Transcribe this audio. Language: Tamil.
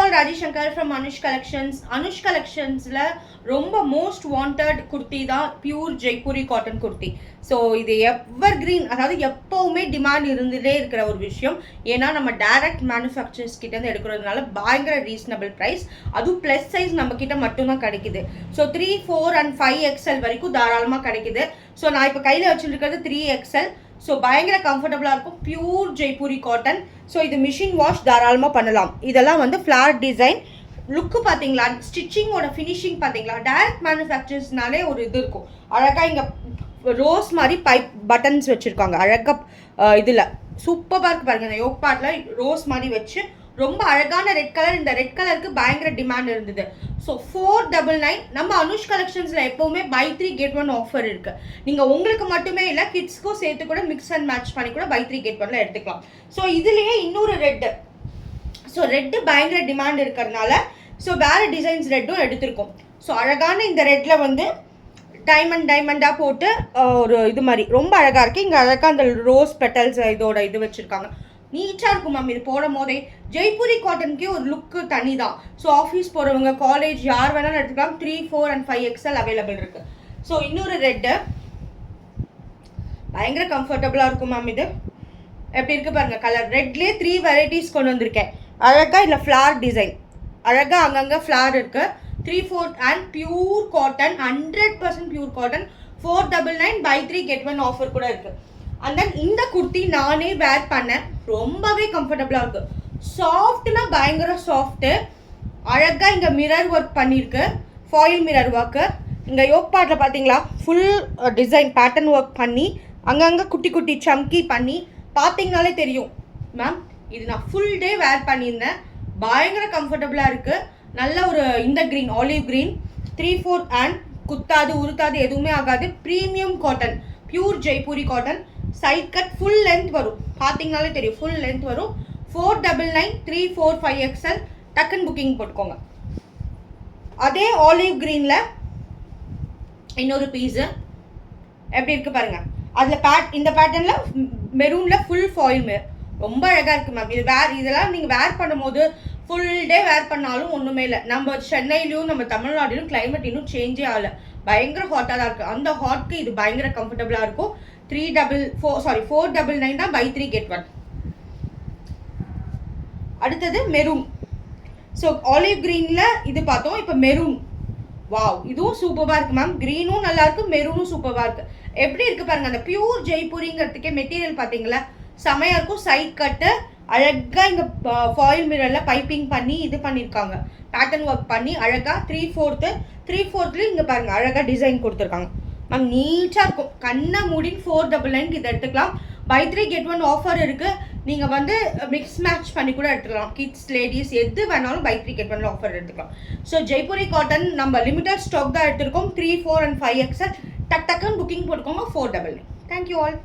all, Raji Shankar from Anush Collections. Anush Collections la ரொம்ப மோஸ்ட் வாண்டட் குர்த்தி தான் pure Jaipuri cotton kurti. So இது எவர் கிரீன், அதாவது எப்போவுமே டிமாண்ட் இருந்துகிட்டே இருக்கிற ஒரு விஷயம். ஏன்னா நம்ம டைரக்ட் மேனுஃபேக்சர்ஸ் கிட்டேருந்து எடுக்கிறதுனால பயங்கர ரீசனபிள் ப்ரைஸ். அதுவும் ப்ளஸ் சைஸ் நம்ம கிட்ட மட்டும்தான் கிடைக்குது. ஸோ 3, 4 and 5 XL வரைக்கும் தாராளமாக கிடைக்குது. ஸோ நான் இப்போ கையில் வச்சுருக்கிறது 3 XL. ஸோ பயங்கர கம்ஃபர்டபுளாக இருக்கும், பியூர் ஜெய்ப்பூரி காட்டன். ஸோ இது மிஷின் வாஷ் தாராளமாக பண்ணலாம். இதெல்லாம் வந்து ஃப்ளார் டிசைன். லுக்கு பார்த்தீங்களா, ஸ்டிச்சிங்கோட ஃபினிஷிங் பார்த்தீங்களா, டைரக்ட் மேனுஃபேக்சர்ஸ்னாலே ஒரு இது இருக்கும். அழகாக இங்கே ரோஸ் மாதிரி பைப் பட்டன்ஸ் வச்சுருக்காங்க அழகாக. இதில் சூப்பராக இருக்குது பாருங்கள். இந்த யோக் பார்ட்டில் ரோஸ் மாதிரி வச்சு ரொம்ப அழகான ரெட் கலர். இந்த ரெட் கலருக்கு பயங்கர டிமாண்ட் இருந்தது. ஸோ 499. நம்ம அனுஷ் கலெக்ஷன்ஸில் எப்போவுமே பை 3 get 1 ஆஃபர் இருக்குது. நீங்கள் உங்களுக்கு மட்டுமே இல்லை, கிட்ஸ்க்கும் சேர்த்து கூட மிக்ஸ் அண்ட் மேட்ச் பண்ணி கூட பை 3 get 1 எடுத்துக்கலாம். ஸோ இதுலேயே இன்னொரு ரெட்டு. ஸோ ரெட்டு பயங்கர டிமாண்ட் இருக்கிறதுனால ஸோ வேறு டிசைன்ஸ் ரெட்டும் எடுத்திருக்கோம். ஸோ அழகான இந்த ரெட்டில் வந்து டைமண்டாக போட்டு ஒரு இது மாதிரி ரொம்ப அழகாக இருக்குது. இங்கே அழகாக அந்த ரோஸ் பெட்டல்ஸ் இதோட இது வச்சுருக்காங்க. நீட்டாக இருக்கும் மேம். இது போடும் போதே ஜெய்ப்பூரி காட்டனுக்கே ஒரு லுக்கு தனி தான். ஸோ ஆஃபீஸ் போகிறவங்க, காலேஜ், யார் வேணாலும் எடுத்துக்கலாம். 3, 4 and 5 XL அவைலபிள் இருக்குது. ஸோ இன்னொரு ரெட்டு பயங்கர கம்ஃபர்டபுளாக இருக்கும் மேம். இது எப்படி இருக்குது பாருங்கள். கலர் ரெட்லேயே 3 வெரைட்டிஸ் கொண்டு வந்திருக்கேன். அழகாக இல்லை ஃப்ளார் டிசைன், அழகாக அங்கங்கே ஃப்ளார் இருக்குது. 3, 4 and pure cotton, 100% pure cotton. 499 buy 3 get 1 offer கூட இருக்குது. அண்ட் தென் இந்த குர்த்தி நானே வேர் பண்ணேன், ரொம்பவே கம்ஃபர்டபுளாக இருக்குது. சாஃப்ட்னா பயங்கர சாஃப்ட்டு. அழகாக இங்கே மிரர் ஒர்க் பண்ணியிருக்கு, ஃபாயில் மிரர் ஒர்க்கு. இங்கே யோக் பார்ட்டில் பார்த்தீங்களா ஃபுல் டிசைன் பேட்டர்ன் ஒர்க் பண்ணி அங்கங்கே குட்டி குட்டி சம்கி பண்ணி பார்த்தீங்கனாலே தெரியும் மேம். இது நான் ஃபுல் டே வேர் பண்ணியிருந்தேன், பயங்கர கம்ஃபர்டபுளாக இருக்குது. நல்ல ஒரு இந்த க்ரீன், ஆலிவ் க்ரீன். 3, 4 and குத்தாது உருத்தாது எதுவுமே ஆகாது. Premium cotton, pure Jaipuri cotton. Side cut full length வரும், பார்த்தீங்கனாலே தெரியும் ஃபுல் லென்த் வரும். 499 3, 4, 5 XL. டக்குன்னு புக்கிங் போட்டுக்கோங்க. அதே ஆலிவ் க்ரீனில் இன்னொரு பீஸு எப்படி இருக்குது பாருங்கள். அதில் இந்த பேட்டர்னில் மெரூனில் ஃபுல் ஃபாயில் மிரர் ரொம்ப அழகாக இருக்குது மேம். இதெல்லாம் நீங்கள் வேர் பண்ணும்போது ஃபுல் டே வேர் பண்ணாலும் ஒன்றுமே இல்லை. நம்ம சென்னையிலையும் நம்ம தமிழ்நாட்டிலும் கிளைமேட் இன்னும் சேஞ்சே ஆகலை, பயங்கர ஹாட்டாக தான் இருக்குது. அந்த ஹாட்க்கு இது பயங்கர கம்ஃபர்டபுளாக இருக்கும். 499 தான் பை 3 get 1. அடுத்தது மெரூன். ஸோ ஆலிவ் க்ரீனில் இது பார்த்தோம், இப்போ மெரூன். வாவ், இதுவும் சூப்பராக இருக்குது மேம். க்ரீனும் நல்லாயிருக்கு, மெரூனும் சூப்பராக இருக்குது. எப்படி இருக்குது பாருங்கள். அந்த பியூர் ஜெய்ப்பூரிங்கிறதுக்கே மெட்டீரியல் பார்த்தீங்களா செமையாக இருக்கும். சைட் கட்டு அழகாக இங்கே ஃபாயில் மிரரில் பைப்பிங் பண்ணி இது பண்ணியிருக்காங்க, பேட்டர்ன் ஒர்க் பண்ணி அழகாக. 3/4 இங்கே பாருங்கள் அழகாக டிசைன் கொடுத்துருக்காங்க மேம். நீட்டாக இருக்கும். கண்ணை மூடி 499 இது எடுத்துக்கலாம். பை 3 get 1 ஆஃபர் இருக்குது. நீங்கள் வந்து மிக்ஸ் மேட்ச் பண்ணி கூட எடுத்துக்கலாம். கிட்ஸ், லேடிஸ் எது வேணாலும் பை 3 get 1 ஆஃபர் எடுத்துக்கலாம். ஸோ ஜெய்ப்பூரி காட்டன் நம்ம லிமிட்டட் ஸ்டாக் தான் எடுத்திருக்கோம். 3, 4 and 5 XL. டக்குன்னு புக்கிங் போட்டுக்கோங்க. 499. Thank you all.